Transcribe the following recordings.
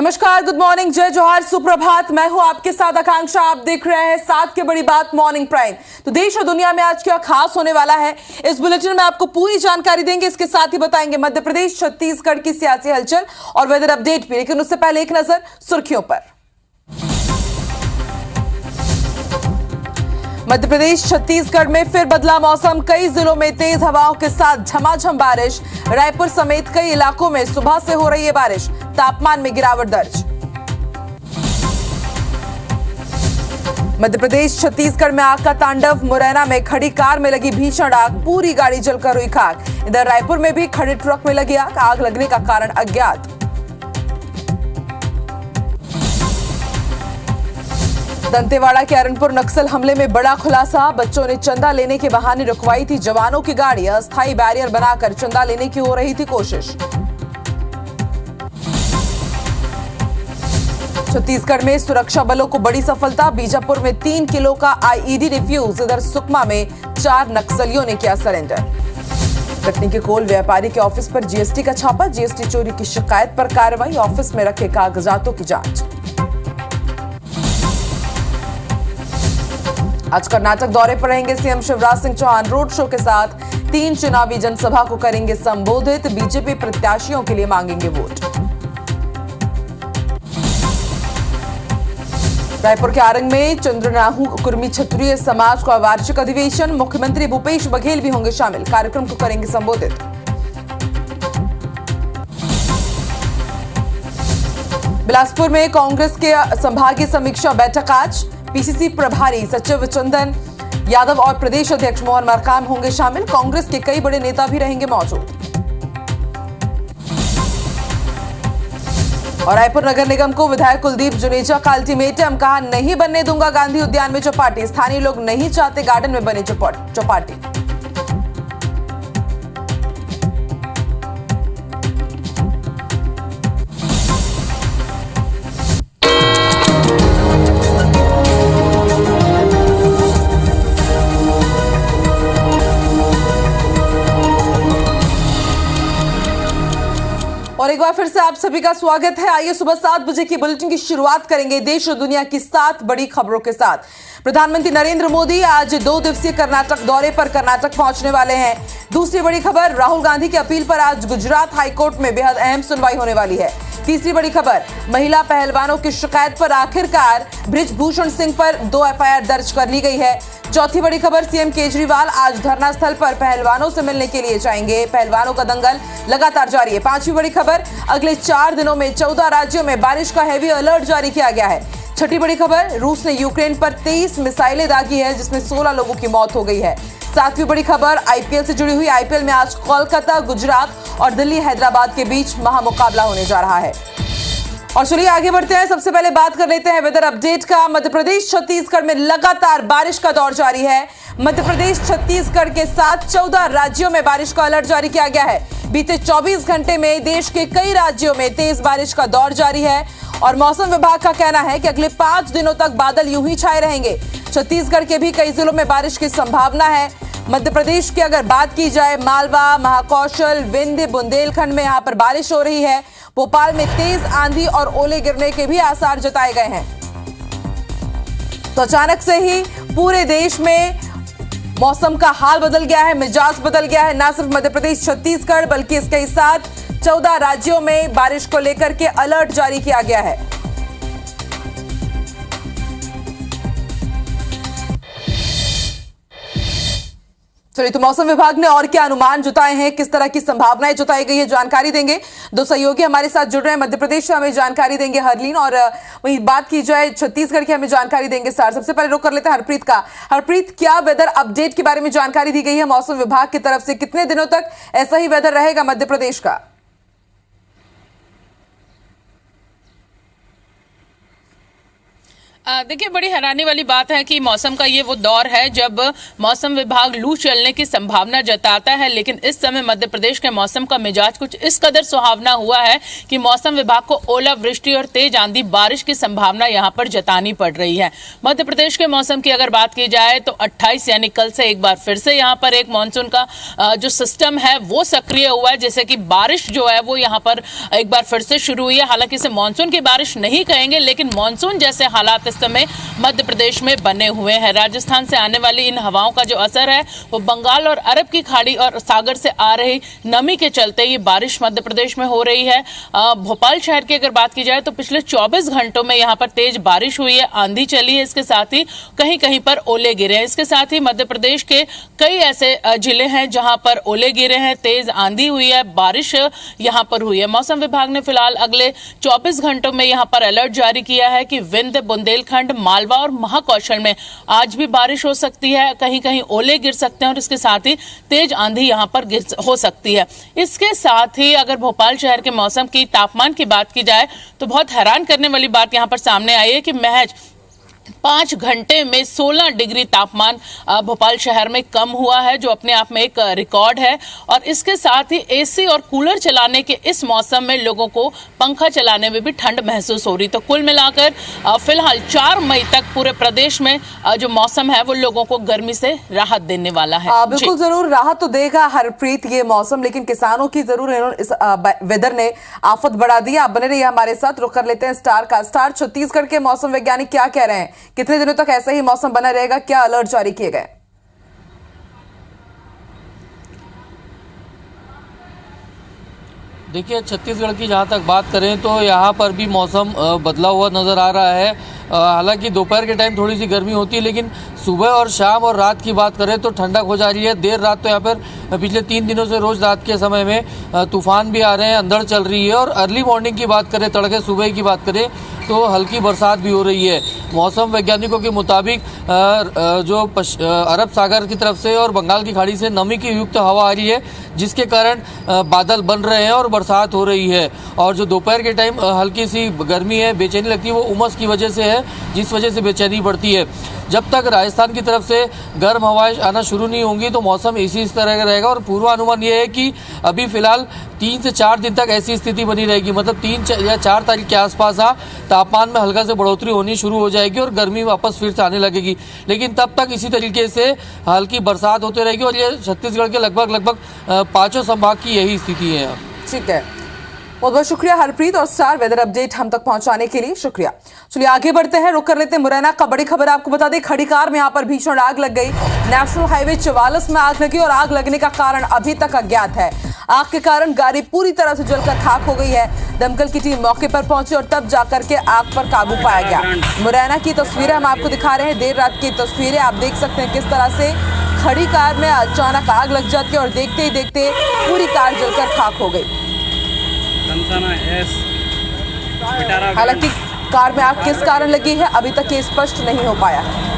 नमस्कार, good morning, जय जोहार, सुप्रभात। मैं हूं आपके साथ आकांक्षा। आप देख रहे हैं 7 की बड़ी बात मॉर्निंग प्राइम। तो देश और दुनिया में आज क्या खास होने वाला है, इस बुलेटिन में आपको पूरी जानकारी देंगे। इसके साथ ही बताएंगे मध्य प्रदेश छत्तीसगढ़ की सियासी हलचल और वेदर अपडेट भी। लेकिन उससे पहले एक नजर सुर्खियों पर। मध्य प्रदेश छत्तीसगढ़ में फिर बदला मौसम, कई जिलों में तेज हवाओं के साथ झमाझम बारिश। रायपुर समेत कई इलाकों में सुबह से हो रही है बारिश, तापमान में गिरावट दर्ज। मध्य प्रदेश छत्तीसगढ़ में आग का तांडव, मुरैना में खड़ी कार में लगी भीषण आग, पूरी गाड़ी जलकर हुई खाक। इधर रायपुर में भी खड़े ट्रक में लगी आग, आग लगने का कारण अज्ञात। दंतेवाड़ा के अरनपुर नक्सल हमले में बड़ा खुलासा, बच्चों ने चंदा लेने के बहाने रुकवाई थी जवानों की गाड़ी, अस्थायी बैरियर बनाकर चंदा लेने की हो रही थी कोशिश। छत्तीसगढ़ में सुरक्षा बलों को बड़ी सफलता, बीजापुर में 3 किलो का आईईडी डिफ्यूज, इधर सुकमा में 4 नक्सलियों ने किया सरेंडर। कटनी के कोल व्यापारी के ऑफिस पर जीएसटी का छापा, जीएसटी चोरी की शिकायत पर कार्रवाई, ऑफिस में रखे कागजातों की जांच। आज कर्नाटक दौरे पर रहेंगे CM Shivraj Singh Chouhan, road show के साथ 3 चुनावी जनसभा को करेंगे संबोधित, बीजेपी प्रत्याशियों के लिए मांगेंगे वोट। रायपुर के आरंग में चंद्रनाहू कुर्मी क्षत्रिय समाज का वार्षिक अधिवेशन, मुख्यमंत्री भूपेश बघेल भी होंगे शामिल, कार्यक्रम को करेंगे संबोधित। बिलासपुर में कांग्रेस के संभागीय समीक्षा बैठक आज, पीसीसी प्रभारी सचिव चंदन यादव और प्रदेश अध्यक्ष मोहन मरकाम होंगे शामिल, कांग्रेस के कई बड़े नेता भी रहेंगे मौजूद। और रायपुर नगर निगम को विधायक कुलदीप जुनेजा का अल्टीमेटम, कहा नहीं बनने दूंगा गांधी उद्यान में चौपाटी, स्थानीय लोग नहीं चाहते गार्डन में बने चौपाटी। और एक बार फिर से आप सभी का स्वागत है। आइए सुबह 7 बजे की बुलेटिन की शुरुआत करेंगे देश और दुनिया की 7 बड़ी खबरों के साथ। प्रधानमंत्री नरेंद्र मोदी आज 2 दिवसीय कर्नाटक दौरे पर कर्नाटक पहुंचने वाले हैं। दूसरी बड़ी खबर, राहुल गांधी की अपील पर आज गुजरात हाईकोर्ट में बेहद अहम सुनवाई होने वाली है। तीसरी बड़ी खबर, महिला पहलवानों की शिकायत पर आखिरकार बृजभूषण सिंह पर 2 एफआईआर दर्ज कर ली गई है। चौथी बड़ी खबर, सीएम केजरीवाल आज धरना स्थल पर पहलवानों से मिलने के लिए जाएंगे, पहलवानों का दंगल लगातार जारी है। पांचवी बड़ी खबर, अगले 4 दिनों में 14 राज्यों में बारिश का हैवी अलर्ट जारी किया गया है। छठी बड़ी खबर, रूस ने यूक्रेन पर 23 मिसाइलें दागी है, जिसमें 16 लोगों की मौत हो गई है। सातवीं बड़ी खबर, आईपीएल से जुड़ी हुई, आईपीएल में आज कोलकाता, गुजरात और दिल्ली हैदराबाद के बीच महामुकाबला होने जा रहा है। और चलिए आगे बढ़ते हैं, सबसे पहले बात कर लेते हैं वेदर अपडेट का। मध्य प्रदेश छत्तीसगढ़ में लगातार बारिश का दौर जारी है। मध्य प्रदेश छत्तीसगढ़ के साथ 14 राज्यों में बारिश का अलर्ट जारी किया गया है। बीते 24 घंटे में देश के कई राज्यों में तेज बारिश का दौर जारी है और मौसम विभाग का कहना है कि अगले 5 दिनों तक बादल यूं ही छाए रहेंगे। छत्तीसगढ़ के भी कई जिलों में बारिश की संभावना है। मध्य प्रदेश की अगर बात की जाए, मालवा, महाकौशल, विंध्य, बुंदेलखंड में यहां पर बारिश हो रही है। भोपाल में तेज आंधी और ओले गिरने के भी आसार जताए गए हैं। तो अचानक से ही पूरे देश में मौसम का हाल बदल गया है, मिजाज बदल गया है। न सिर्फ मध्य प्रदेश छत्तीसगढ़ बल्कि इसके साथ 14 राज्यों में बारिश को लेकर के अलर्ट जारी किया गया है। चलिए, तो मौसम विभाग ने और क्या अनुमान जुटाए हैं, किस तरह की संभावनाएं जुटाई गई है, जानकारी देंगे। 2 सहयोगी हमारे साथ जुड़ रहे हैं। मध्य प्रदेश से हमें जानकारी देंगे हरलीन, और वही बात की जाए छत्तीसगढ़ की हमें जानकारी देंगे सर। सबसे पहले रुख कर लेते हैं हरप्रीत का। हरप्रीत, क्या वेदर अपडेट के बारे में जानकारी दी गई है मौसम विभाग की तरफ से, कितने दिनों तक ऐसा ही वेदर रहेगा मध्य प्रदेश का? देखिए, बड़ी हैरानी वाली बात है कि मौसम का ये वो दौर है जब मौसम विभाग लू चलने की संभावना जताता है, लेकिन इस समय मध्य प्रदेश के मौसम का मिजाज कुछ इस कदर सुहावना हुआ है कि मौसम विभाग को ओलावृष्टि और तेज आंधी बारिश की संभावना यहाँ पर जतानी पड़ रही है। मध्य प्रदेश के मौसम की अगर बात की जाए तो 28 यानी कल से एक बार फिर से यहाँ पर एक मानसून का जो सिस्टम है वो सक्रिय हुआ है, जैसे कि बारिश जो है वो यहाँ पर एक बार फिर से शुरू हुई है। हालांकि इसे मानसून की बारिश नहीं कहेंगे, लेकिन मानसून जैसे हालात इस समय मध्य प्रदेश में बने हुए हैं। राजस्थान से आने वाली इन हवाओं का जो असर है वो बंगाल और अरब की खाड़ी और सागर से आ रही नमी के चलते ये बारिश मध्य प्रदेश में हो रही है। भोपाल शहर की अगर बात की जाए तो पिछले 24 घंटों में यहाँ पर तेज बारिश हुई है, आंधी चली है, इसके साथ ही कहीं कहीं पर ओले गिरे हैं। इसके साथ ही मध्य प्रदेश के कई ऐसे जिले हैं जहां पर ओले गिरे हैं, तेज आंधी हुई है, बारिश यहाँ पर हुई है। मौसम विभाग ने फिलहाल अगले 24 घंटों में यहाँ पर अलर्ट जारी किया है कि विंध्य, बुंदेलखंड, मालवा और महाकौशल में आज भी बारिश हो सकती है, कहीं कहीं ओले गिर सकते हैं और इसके साथ ही तेज आंधी यहां पर हो सकती है। इसके साथ ही अगर भोपाल शहर के मौसम की तापमान की बात की जाए तो बहुत हैरान करने वाली बात यहां पर सामने आई है कि महज 5 घंटे में 16 डिग्री तापमान भोपाल शहर में कम हुआ है, जो अपने आप में एक रिकॉर्ड है। और इसके साथ ही एसी और कूलर चलाने के इस मौसम में लोगों को पंखा चलाने में भी ठंड महसूस हो रही। तो कुल मिलाकर फिलहाल 4 मई तक पूरे प्रदेश में जो मौसम है वो लोगों को गर्मी से राहत देने वाला है। बिल्कुल जरूर राहत तो देगा हरप्रीत ये मौसम, लेकिन किसानों की जरूर इस वेदर ने आफत बढ़ा दी। आप बने रहिए हमारे साथ, रुक कर लेते हैं स्टार का। स्टार, छत्तीसगढ़ के मौसम वैज्ञानिक क्या कह रहे हैं, कितने दिनों तक ऐसा ही मौसम बना रहेगा, क्या अलर्ट जारी किए गए? देखिए, छत्तीसगढ़ की जहाँ तक बात करें तो यहाँ पर भी मौसम बदला हुआ नज़र आ रहा है। हालांकि दोपहर के टाइम थोड़ी सी गर्मी होती है, लेकिन सुबह और शाम और रात की बात करें तो ठंडक हो जा रही है। देर रात तो यहाँ पर पिछले 3 दिनों से रोज़ रात के समय में तूफान भी आ रहे हैं, अंधड़ चल रही है। और अर्ली मॉर्निंग की बात करें, तड़के सुबह की बात करें तो हल्की बरसात भी हो रही है। मौसम वैज्ञानिकों के मुताबिक जो अरब सागर की तरफ से और बंगाल की खाड़ी से नमी की युक्त हवा आ रही है, जिसके कारण बादल बन रहे हैं और बरसात हो रही है। और जो दोपहर के टाइम हल्की सी गर्मी है, बेचैनी लगती है, वो उमस की वजह से है, जिस वजह से बेचैनी बढ़ती है। जब तक राजस्थान की तरफ से गर्म हवाएं आना शुरू नहीं होंगी तो मौसम इस तरह का रहेगा। और पूर्वानुमान ये है कि अभी फिलहाल 3 से 4 दिन तक ऐसी स्थिति बनी रहेगी। मतलब 3 या 4 तारीख के आसपास तापमान में हल्का से बढ़ोतरी होनी शुरू हो जाएगी और गर्मी वापस फिर से आने लगेगी। लेकिन तब तक इसी तरीके से हल्की बरसात होती रहेगी। और ये छत्तीसगढ़ के लगभग 5 संभाग की यही स्थिति है। ठीक है, बहुत बहुत शुक्रिया हरप्रीत और स्टार वेदर अपडेट हम तक पहुंचाने के लिए शुक्रिया। चलिए आगे बढ़ते हैं, रुक कर लेते हैं मुरैना का। बड़ी खबर आपको बता दें, खड़ी कार में यहां पर भीषण आग लग गई। नेशनल हाईवे 44 में आग लगी और आग लगने का कारण अभी तक अज्ञात है। आग के कारण गाड़ी पूरी तरह से जलकर खाक हो गई है। दमकल की टीम मौके पर पहुंची और तब जाकर के आग पर काबू पाया गया। मुरैना की तस्वीरें हम आपको दिखा रहे हैं, देर रात की तस्वीरें। आप देख सकते हैं किस तरह से खड़ी कार में अचानक आग लग जाती है और देखते ही देखते पूरी कार जलकर खाक हो गई। हालांकि कार में आग किस कारण लगी है अभी तक ये स्पष्ट नहीं हो पाया है।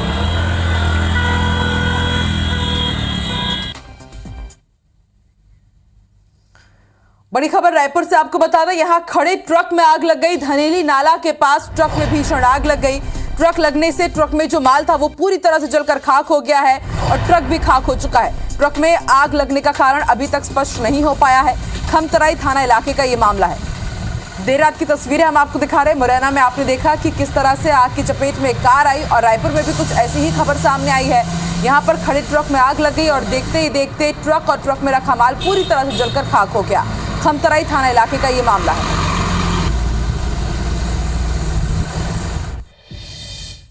बड़ी खबर रायपुर से आपको बता दें, यहां खड़े ट्रक में आग लग गई। धनेली नाला के पास ट्रक में भीषण आग लग गई। ट्रक लगने से ट्रक में जो माल था वो पूरी तरह से जलकर खाक हो गया है और ट्रक भी खाक हो चुका है। ट्रक में आग लगने का कारण अभी तक स्पष्ट नहीं हो पाया है। खमतराई थाना इलाके का ये मामला है। देर रात की तस्वीरें हम आपको दिखा रहे हैं। मुरैना में आपने देखा कि किस तरह से आग की चपेट में कार आई और रायपुर में भी कुछ ऐसी ही खबर सामने आई है। यहाँ पर खड़े ट्रक में आग लग गई और देखते ही देखते ट्रक और ट्रक में रखा माल पूरी तरह से जलकर खाक हो गया। खमतराई थाना इलाके का ये मामला है।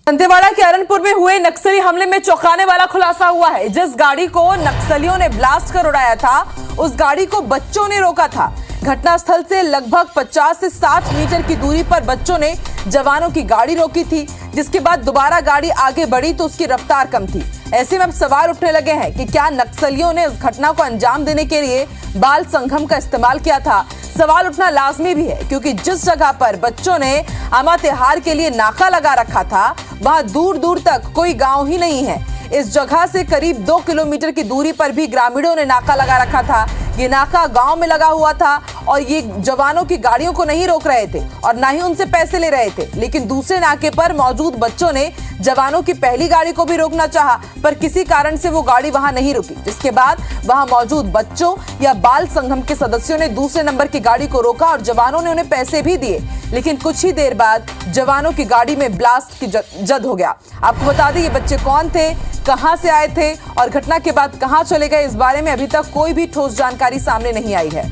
दंतेवाड़ा के अरनपुर में हुए नक्सली हमले में चौंकाने वाला खुलासा हुआ है। जिस गाड़ी को नक्सलियों ने ब्लास्ट कर उड़ाया था, उस गाड़ी को बच्चों ने रोका था। घटनास्थल से लगभग 50 से 60 मीटर की दूरी पर बच्चों ने जवानों की गाड़ी रोकी थी, जिसके बाद दोबारा गाड़ी आगे बढ़ी तो उसकी रफ्तार कम थी। ऐसे में अब सवाल उठने लगे हैं कि क्या नक्सलियों ने इस घटना को अंजाम देने के लिए बाल संघम का इस्तेमाल किया था। सवाल उठना लाजमी भी है क्योंकि जिस जगह पर बच्चों ने अमा त्योहार के लिए नाका लगा रखा था वहां दूर दूर तक कोई गांव ही नहीं है। इस जगह से करीब 2 किलोमीटर की दूरी पर भी ग्रामीणों ने नाका लगा रखा था। ये नाका गांव में लगा हुआ था और ये जवानों की गाड़ियों को नहीं रोक रहे थे और ना ही उनसे पैसे ले रहे थे, लेकिन दूसरे नाके पर मौजूद बच्चों ने जवानों की पहली गाड़ी को भी रोकना चाहा, पर किसी कारण से वो गाड़ी वहां नहीं रुकी, जिसके बाद वहां मौजूद बच्चों या बाल संगम के सदस्यों ने दूसरे नंबर की गाड़ी को रोका और जवानों ने उन्हें पैसे भी दिए, लेकिन कुछ ही देर बाद जवानों की गाड़ी में ब्लास्ट की जद हो गया। आपको बता दें ये बच्चे कौन थे, कहां से आए थे और घटना के बाद कहां चले गए, इस बारे में अभी तक कोई भी ठोस जानकारी सामने नहीं आई है।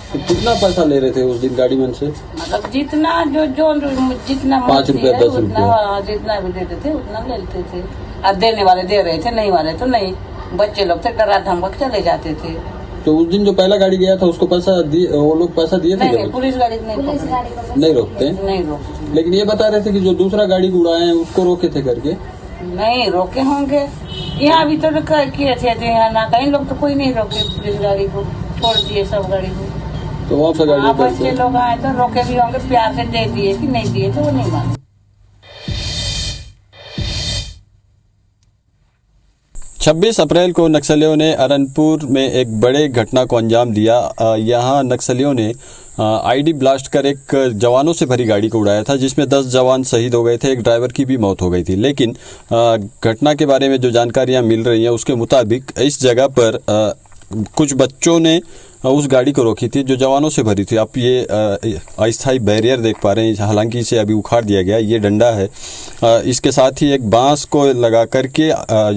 कितना पैसा ले रहे थे उस दिन गाड़ी में से? मतलब जितना जो जितना 5 रुपया 10 रुपया जितना भी देते थे उतना लेते थे। और देने वाले दे रहे थे, नहीं वाले तो नहीं। बच्चे लोग थे डरा धमक चले जाते थे। तो उस दिन जो पहला गाड़ी गया था उसको पैसा दिए, वो लोग पैसा दिए थे? नहीं, पुलिस गाड़ी नहीं रोकते नहीं रोकते। लेकिन ये बता रहे थे कि जो दूसरा गाड़ी उड़ाए हैं उसको रोके थे करके। नहीं रोके होंगे, यहाँ भी तो किए थे, यहाँ ना कहीं लोग तो कोई नहीं रोके, पुलिस गाड़ी को छोड़ दिए सब गाड़ी को। तो वहाँ से गाड़ी बच्चे लोग आए तो रोके भी होंगे, प्यार से दे दिए कि नहीं दिए तो वो नहीं माने। 26 अप्रैल को नक्सलियों ने अरनपुर में एक बड़े घटना को अंजाम दिया। यहाँ नक्सलियों ने आईडी ब्लास्ट कर एक जवानों से भरी गाड़ी को उड़ाया था, जिसमें 10 जवान शहीद हो गए थे, एक ड्राइवर की भी मौत हो गई थी। लेकिन घटना के बारे में जो जानकारियाँ मिल रही हैं उसके मुताबिक इस जगह पर कुछ बच्चों ने उस गाड़ी को रोकी थी जो जवानों से भरी थी। आप ये अस्थायी बैरियर देख पा रहे हैं, हालांकि इसे अभी उखाड़ दिया गया। ये डंडा है, इसके साथ ही एक बांस को लगा करके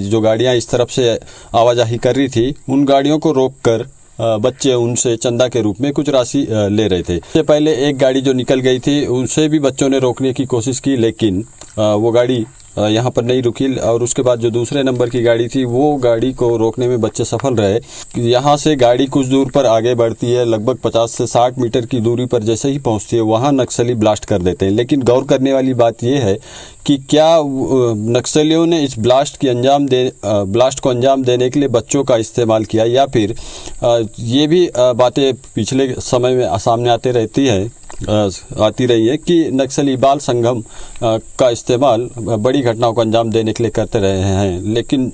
जो गाड़ियां इस तरफ से आवाजाही कर रही थी उन गाड़ियों को रोककर बच्चे उनसे चंदा के रूप में कुछ राशि ले रहे थे। इससे पहले एक गाड़ी जो निकल गई थी उसे भी बच्चों ने रोकने की कोशिश की, लेकिन वो गाड़ी यहाँ पर नहीं रुकी और उसके बाद जो दूसरे नंबर की गाड़ी थी वो गाड़ी को रोकने में बच्चे सफल रहे। यहाँ से गाड़ी कुछ दूर पर आगे बढ़ती है, लगभग 50 से 60 मीटर की दूरी पर जैसे ही पहुँचती है वहाँ नक्सली ब्लास्ट कर देते हैं। लेकिन गौर करने वाली बात यह है कि क्या नक्सलियों ने इस ब्लास्ट को अंजाम देने के लिए बच्चों का इस्तेमाल किया, या फिर ये भी बातें पिछले समय में सामने आती रही है कि नक्सली बाल संगम का इस्तेमाल बड़ी घटनाओं को अंजाम देने के लिए करते रहे हैं। लेकिन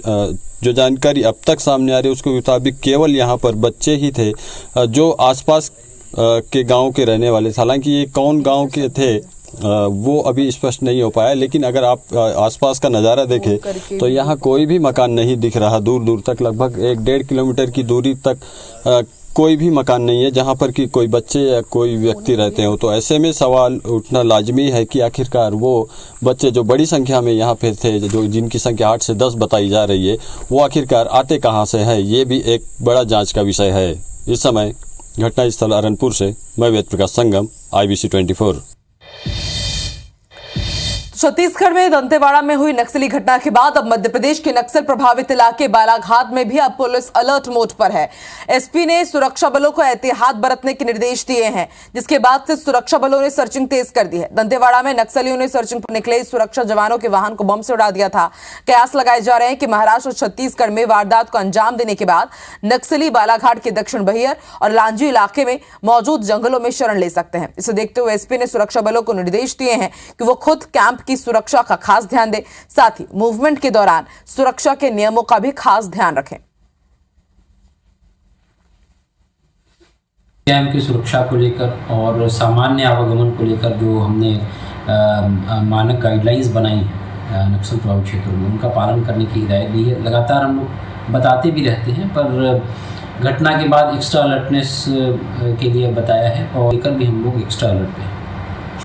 जो जानकारी अब तक सामने आ रही है उसके मुताबिक केवल यहाँ पर बच्चे ही थे जो आसपास के गांव के रहने वाले थे। हालांकि ये कौन गांव के थे वो अभी स्पष्ट नहीं हो पाया, लेकिन अगर आप आसपास का नज़ारा देखें तो यहाँ कोई भी मकान नहीं दिख रहा। दूर दूर तक लगभग 1-1.5 किलोमीटर की दूरी तक कोई भी मकान नहीं है जहाँ पर कि कोई बच्चे या कोई व्यक्ति रहते हो। तो ऐसे में सवाल उठना लाजमी है कि आखिरकार वो बच्चे जो बड़ी संख्या में यहाँ पे थे, जो जिनकी संख्या 8 से 10 बताई जा रही है, वो आखिरकार आते कहाँ से हैं, ये भी एक बड़ा जांच का विषय है। इस समय घटनास्थल अरनपुर से मैं वेद प्रकाश संगम, IBC 24। छत्तीसगढ़ में दंतेवाड़ा में हुई नक्सली घटना के बाद अब मध्य प्रदेश के नक्सल प्रभावित इलाके बालाघाट में भी अब पुलिस अलर्ट मोड पर है। एसपी ने सुरक्षा बलों को एहतियात बरतने के निर्देश दिए हैं, जिसके बाद से सुरक्षा बलों ने सर्चिंग तेज कर दी है। दंतेवाड़ा में नक्सलियों ने सर्चिंग पर निकले सुरक्षा जवानों के वाहन को बम से उड़ा दिया था। कयास लगाए जा रहे हैं कि महाराष्ट्र और छत्तीसगढ़ में वारदात को अंजाम देने के बाद नक्सली बालाघाट के दक्षिण बहियर और लांजी इलाके में मौजूद जंगलों में शरण ले सकते हैं। इसे देखते हुए एसपी ने सुरक्षा बलों को निर्देश दिए हैं कि वो खुद कैंप की सुरक्षा का खास ध्यान दें, साथ ही मूवमेंट के दौरान सुरक्षा के नियमों का भी खास ध्यान रखें। कैंप की सुरक्षा को लेकर और सामान्य आवागमन को लेकर जो हमने मानक गाइडलाइंस बनाई है नक्सल प्रभावित क्षेत्रों में, उनका पालन करने की हिदायत दी है। लगातार हम लोग बताते भी रहते हैं, पर घटना के बाद एक्स्ट्रा अलर्टनेस के लिए बताया है और लेकर भी हम लोग एक्स्ट्रा अलर्ट पे हैं।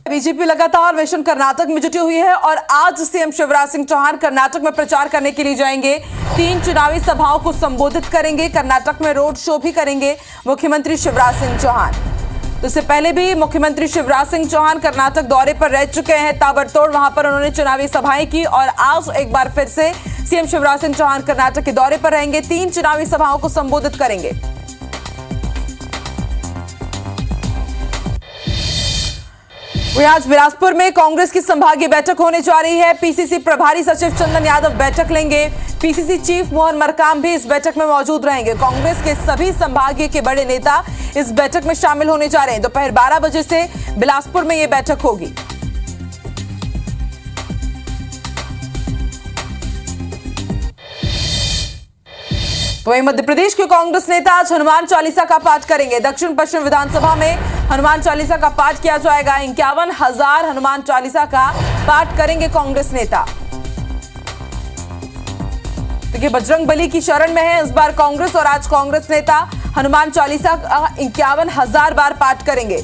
बीजेपी लगातार मिशन कर्नाटक में जुटी हुई है और आज सीएम शिवराज सिंह चौहान कर्नाटक में प्रचार करने के लिए जाएंगे। 3 चुनावी सभाओं को संबोधित करेंगे। कर्नाटक में रोड शो भी करेंगे मुख्यमंत्री शिवराज सिंह चौहान। तो इससे पहले भी मुख्यमंत्री शिवराज सिंह चौहान कर्नाटक दौरे पर रह चुके हैं ताबड़तोड़, वहां पर उन्होंने चुनावी सभाएं की और आज एक बार फिर से सीएम शिवराज सिंह चौहान कर्नाटक के दौरे पर रहेंगे। 3 चुनावी सभाओं को संबोधित करेंगे। आज बिलासपुर में कांग्रेस की संभागीय बैठक होने जा रही है। पीसीसी प्रभारी सचिव चंदन यादव बैठक लेंगे। पीसीसी चीफ मोहन मरकाम भी इस बैठक में मौजूद रहेंगे। कांग्रेस के सभी संभागीय के बड़े नेता इस बैठक में शामिल होने जा रहे हैं। दोपहर 12 बजे से बिलासपुर में यह बैठक होगी। तो वहीं मध्य प्रदेश के कांग्रेस नेता आज हनुमान चालीसा का पाठ करेंगे। दक्षिण पश्चिम विधानसभा में हनुमान चालीसा का पाठ किया जाएगा। 51,000 हनुमान चालीसा का पाठ करेंगे कांग्रेस नेता। देखिए, बजरंग बली की शरण में है इस बार कांग्रेस, और आज कांग्रेस नेता हनुमान चालीसा का 51,000 बार पाठ करेंगे।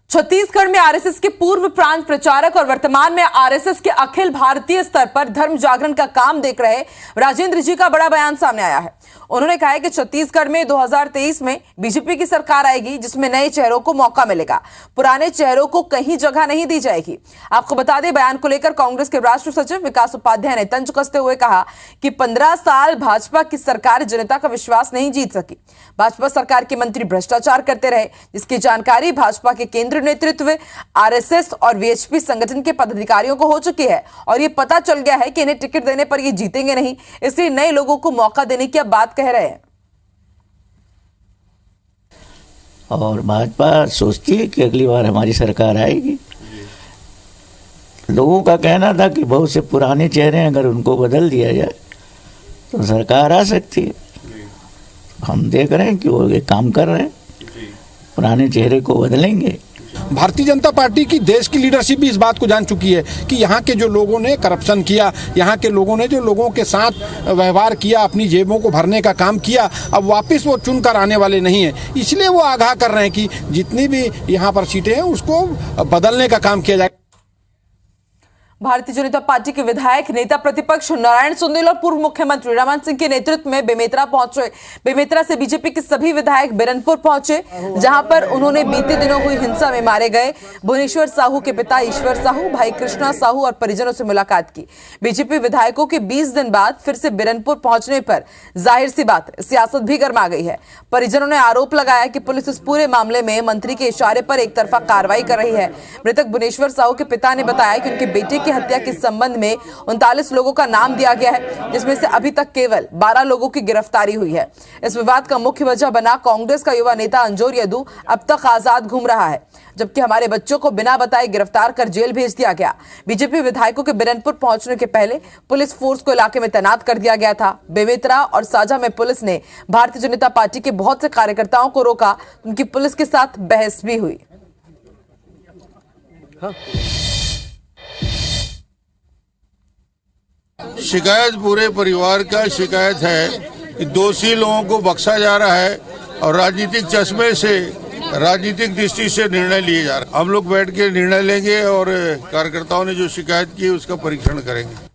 छत्तीसगढ़ में आरएसएस के पूर्व प्रांत प्रचारक और वर्तमान में आरएसएस के अखिल भारतीय स्तर पर धर्म जागरण का काम देख रहे राजेंद्र जी का बड़ा बयान सामने आया है। उन्होंने कहा है कि छत्तीसगढ़ में 2023 में बीजेपी की सरकार आएगी, जिसमें नए चेहरों को मौका मिलेगा, पुराने चेहरों को कहीं जगह नहीं दी जाएगी। आपको बता दें, बयान को लेकर कांग्रेस के राष्ट्रीय सचिव विकास उपाध्याय ने तंज कसते हुए कहा कि 15 साल भाजपा की सरकार जनता का विश्वास नहीं जीत सकी। भाजपा सरकार के मंत्री भ्रष्टाचार करते रहे, जिसकी जानकारी भाजपा के केंद्रीय नेतृत्व, आरएसएस और वीएचपी संगठन के पदाधिकारियों को हो चुकी है, और ये पता चल गया है कि इन्हें टिकट देने पर ये जीतेंगे नहीं, इसलिए नए लोगों को मौका देने की अब बात कह रहे हैं। और भाजपा सोचती है कि अगली बार हमारी सरकार आएगी। लोगों का कहना था कि बहुत से पुराने चेहरे अगर उनको बदल दिया जाए तो सरकार आ सकती है। हम देख रहे हैं कि वो ये काम कर रहे हैं, पुराने चेहरे को बदलेंगे। भारतीय जनता पार्टी की देश की लीडरशिप भी इस बात को जान चुकी है कि यहाँ के जो लोगों ने करप्शन किया, यहाँ के लोगों ने जो लोगों के साथ व्यवहार किया, अपनी जेबों को भरने का काम किया, अब वापस वो चुनकर आने वाले नहीं हैं। इसलिए वो आगाह कर रहे हैं कि जितनी भी यहाँ पर सीटें हैं उसको बदलने का काम किया जाए। भारतीय जनता पार्टी के विधायक, नेता प्रतिपक्ष नारायण सुंदेल और पूर्व मुख्यमंत्री रमन सिंह के नेतृत्व में बेमेतरा पहुंचे। बेमेतरा से बीजेपी के सभी विधायक बिरनपुर पहुंचे, जहां पर उन्होंने बीते दिनों हुई हिंसा में मारे गए भुवनेश्वर साहू के पिता ईश्वर साहू, भाई कृष्णा साहू और परिजनों से मुलाकात की। बीजेपी विधायकों के 20 दिन बाद फिर से बिरनपुर पहुंचने पर जाहिर सी बात सियासत भी गर्मा गई है। परिजनों ने आरोप लगाया कि पुलिस इस पूरे मामले में मंत्री के इशारे पर एक तरफा कार्रवाई कर रही है। मृतक भुवनेश्वर साहू के पिता ने बताया कि उनके बेटे की हत्या के संबंध में 39 लोगों का नाम दिया गया है, जिसमें से अभी तक केवल 12 लोगों की गिरफ्तारी हुई है। इस विवाद का मुख्य वजह बना कांग्रेस का युवा नेता अंजोर यदू अब तक आजाद घूम रहा है, जबकि हमारे बच्चों को बिना बताए गिरफ्तार कर जेल भेज दिया गया। बीजेपी विधायकों के बिरनपुर पहुंचने के पहले पुलिस फोर्स को इलाके में तैनात कर दिया गया था। बेमेतरा और साजा में पुलिस ने भारतीय जनता पार्टी के बहुत से कार्यकर्ताओं को रोका, उनकी पुलिस के साथ बहस भी हुई। शिकायत पूरे परिवार का शिकायत है कि दोषी लोगों को बख्शा जा रहा है और राजनीतिक चश्मे से, राजनीतिक दृष्टि से निर्णय लिए जा रहे हैं। हम लोग बैठ के निर्णय लेंगे और कार्यकर्ताओं ने जो शिकायत की उसका परीक्षण करेंगे।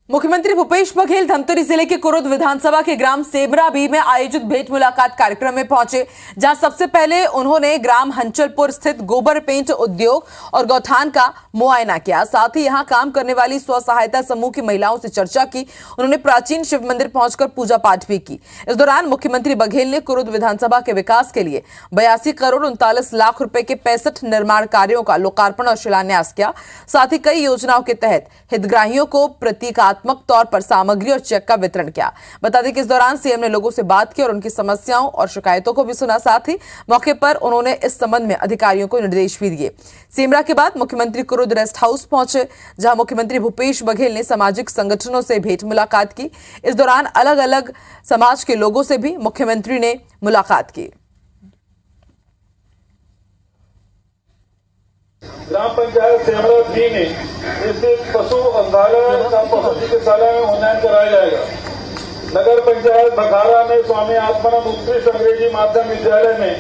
मुख्यमंत्री भूपेश बघेल धमतरी जिले के कुरुद विधानसभा के ग्राम सेमराबी में आयोजित भेंट मुलाकात कार्यक्रम में पहुंचे, जहां सबसे पहले उन्होंने ग्राम हंचलपुर स्थित गोबर पेंट उद्योग और गौठान का मुआयना किया। साथ ही यहां काम करने वाली स्व सहायता समूह की महिलाओं से चर्चा की। उन्होंने प्राचीन शिव मंदिर पहुंचकर पूजा पाठ भी की। इस दौरान मुख्यमंत्री बघेल ने कुरुद विधानसभा के विकास के लिए 82 करोड़ 39 लाख रुपए के 65 निर्माण कार्यों का लोकार्पण और शिलान्यास किया। साथ ही कई योजनाओं के तहत हितग्राहियों को प्रतीकात्मक तौर पर सामग्री और चेक का वितरण किया। बता दें कि इस दौरान सीएम ने लोगों से बात की और उनकी समस्याओं और शिकायतों को भी सुना। साथ ही मौके पर उन्होंने इस संबंध में अधिकारियों को निर्देश भी दिए। सेमरा के बाद मुख्यमंत्री कुरुद रेस्ट हाउस पहुंचे, जहां मुख्यमंत्री भूपेश बघेल ने सामाजिक संगठनों से भेंट मुलाकात की। इस दौरान अलग अलग समाज के लोगों से भी मुख्यमंत्री ने मुलाकात की। ग्राम पंचायत सेमरा 3 में स्थित पशु अंधालय का पशु चिकित्सालय में उन्नयन कराया जाएगा। नगर पंचायत बखारा में स्वामी आत्मानंद उत्कृष्ट अंग्रेजी माध्यम विद्यालय में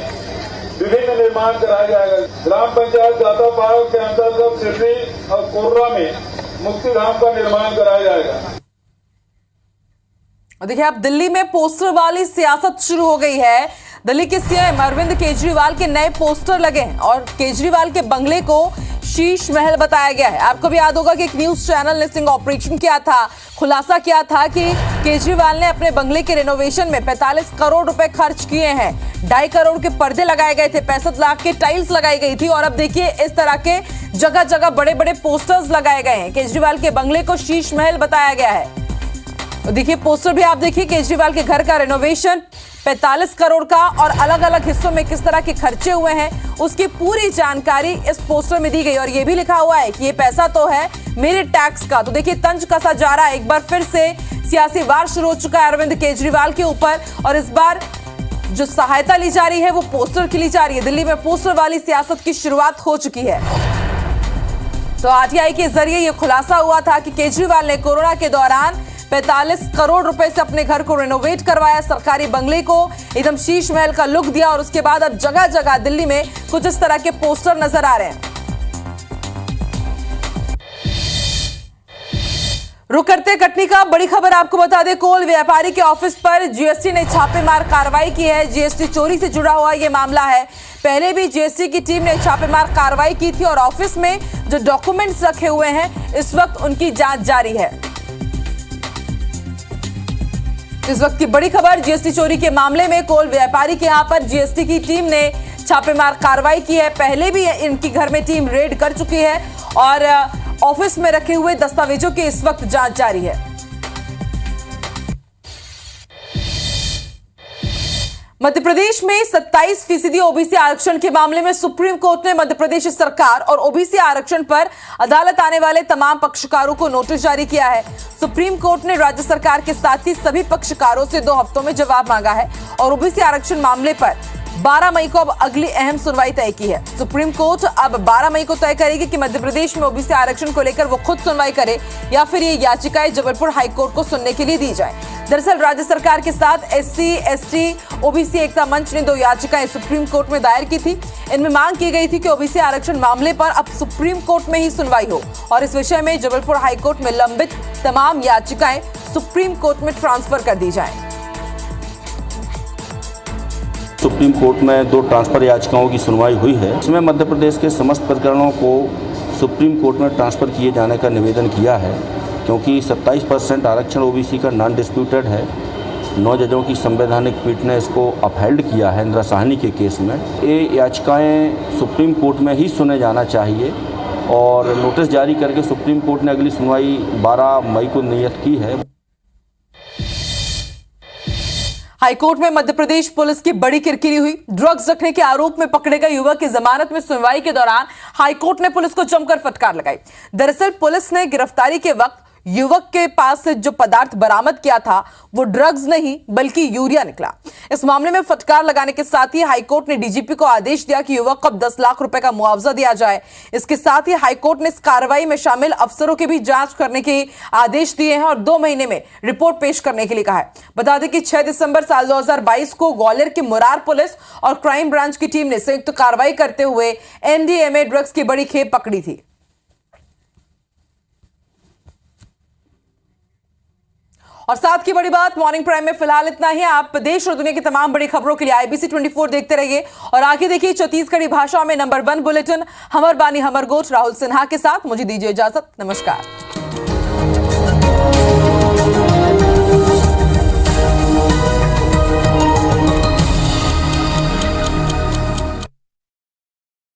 विभिन्न निर्माण कराया जाएगा। ग्राम पंचायत जाता पार्क के अंतर्गत सिरसी और कोर्रा में मुक्तिधाम का निर्माण कराया जाएगा। देखिए, अब दिल्ली में पोस्टर वाली सियासत शुरू हो गई है। दिल्ली के सीएम अरविंद केजरीवाल के नए पोस्टर लगे हैं और केजरीवाल के बंगले को शीश महल बताया गया है। आपको भी याद होगा कि एक न्यूज चैनल ने स्टिंग ऑपरेशन किया था, खुलासा किया था कि केजरीवाल ने अपने बंगले के रेनोवेशन में 45 करोड़ रुपए खर्च किए हैं। 2.5 करोड़ के पर्दे लगाए गए थे, 65 लाख के टाइल्स लगाई गई थी, और अब देखिए इस तरह के जगह जगह बड़े बड़े पोस्टर्स लगाए गए हैं। केजरीवाल के बंगले को शीश महल बताया गया है। देखिए पोस्टर भी आप देखिए, केजरीवाल के घर का रेनोवेशन 45 करोड़ का और अलग अलग हिस्सों में किस तरह के खर्चे हुए हैं उसकी पूरी जानकारी इस पोस्टर में दी गई और ये भी लिखा हुआ है कि ये पैसा तो है मेरे टैक्स का। तो देखिए तंज कसा जा रहा है, एक बार फिर से सियासी वार शुरू हो चुका है अरविंद केजरीवाल के ऊपर और इस बार जो सहायता ली जा रही है वो पोस्टर की ली जा रही है। दिल्ली में पोस्टर वाली सियासत की शुरुआत हो चुकी है। तो आरटीआई के जरिए यह खुलासा हुआ था कि केजरीवाल ने कोरोना के दौरान 45 करोड़ रुपए से अपने घर को रेनोवेट करवाया, सरकारी बंगले को एकदम शीश महल का लुक दिया और उसके बाद अब जगह जगह दिल्ली में कुछ इस तरह के पोस्टर नजर आ रहे हैं। रुक करते कटनी का बड़ी खबर आपको बता दें, कोल व्यापारी के ऑफिस पर जीएसटी ने छापेमार कार्रवाई की है। जीएसटी चोरी से जुड़ा हुआ यह मामला है। पहले भी जीएसटी की टीम ने छापेमार कार्रवाई की थी और ऑफिस में जो डॉक्यूमेंट्स रखे हुए हैं इस वक्त उनकी जांच जारी है। इस वक्त की बड़ी खबर, जीएसटी चोरी के मामले में कोल व्यापारी के यहां पर जीएसटी की टीम ने छापेमार कार्रवाई की है। पहले भी इनकी घर में टीम रेड कर चुकी है और ऑफिस में रखे हुए दस्तावेजों की इस वक्त जांच जारी है। मध्य प्रदेश में 27% ओबीसी आरक्षण के मामले में सुप्रीम कोर्ट ने मध्य प्रदेश सरकार और ओबीसी आरक्षण पर अदालत आने वाले तमाम पक्षकारों को नोटिस जारी किया है। सुप्रीम कोर्ट ने राज्य सरकार के साथ ही सभी पक्षकारों से 2 हफ्तों में जवाब मांगा है और ओबीसी आरक्षण मामले पर 12 मई को अब अगली अहम सुनवाई तय की है। सुप्रीम कोर्ट अब 12 मई को तय करेगी कि मध्य प्रदेश में ओबीसी आरक्षण को लेकर वो खुद सुनवाई करे या फिर ये याचिकाएं जबलपुर हाईकोर्ट को सुनने के लिए दी जाए। दरअसल राज्य सरकार के साथ एससी, एसटी, ओबीसी एकता मंच ने 2 याचिकाएं सुप्रीम कोर्ट में दायर की थी। इनमें मांग की गई थी कि ओबीसी आरक्षण मामले पर अब सुप्रीम कोर्ट में ही सुनवाई हो और इस विषय में जबलपुर हाईकोर्ट में लंबित तमाम याचिकाएं सुप्रीम कोर्ट में ट्रांसफर कर दी जाए। सुप्रीम कोर्ट में 2 ट्रांसफर याचिकाओं की सुनवाई हुई है। इसमें मध्य प्रदेश के समस्त प्रकरणों को सुप्रीम कोर्ट में ट्रांसफ़र किए जाने का निवेदन किया है क्योंकि 27% आरक्षण ओबीसी का नॉन डिस्प्यूटेड है। 9 जजों की संवैधानिक पीठ ने इसको अपहेल्ड किया है इंदिरा साहनी के केस में। ये याचिकाएं सुप्रीम कोर्ट में ही सुने जाना चाहिए और नोटिस जारी करके सुप्रीम कोर्ट ने अगली सुनवाई 12 मई को नियत की है। हाईकोर्ट में मध्य प्रदेश पुलिस की बड़ी किरकिरी हुई। ड्रग्स रखने के आरोप में पकड़े गए युवक की जमानत में सुनवाई के दौरान हाईकोर्ट ने पुलिस को जमकर फटकार लगाई। दरअसल पुलिस ने गिरफ्तारी के वक्त युवक के पास से जो पदार्थ बरामद किया था वो ड्रग्स नहीं बल्कि यूरिया निकला। इस मामले में फटकार लगाने के साथ ही हाईकोर्ट ने डीजीपी को आदेश दिया कि युवक को अब 10 लाख रुपए का मुआवजा दिया जाए। इसके साथ ही हाईकोर्ट ने इस कार्रवाई में शामिल अफसरों की भी जांच करने के आदेश दिए हैं और 2 महीने में रिपोर्ट पेश करने के लिए कहा है। बता दें कि 6 दिसंबर साल 2022 को ग्वालियर की मुरार पुलिस और क्राइम ब्रांच की टीम ने संयुक्त कार्रवाई करते हुए एमडीएमए ड्रग्स की बड़ी खेप पकड़ी थी। और साथ की बड़ी बात, मॉर्निंग प्राइम में फिलहाल इतना ही। आप देश और दुनिया की तमाम बड़ी खबरों के लिए IBC 24 देखते रहिए और आगे देखिए छत्तीसगढ़ी भाषा में नंबर 1 बुलेटिन हमर बानी हमर गोठ राहुल सिन्हा के साथ। मुझे दीजिए इजाजत, नमस्कार।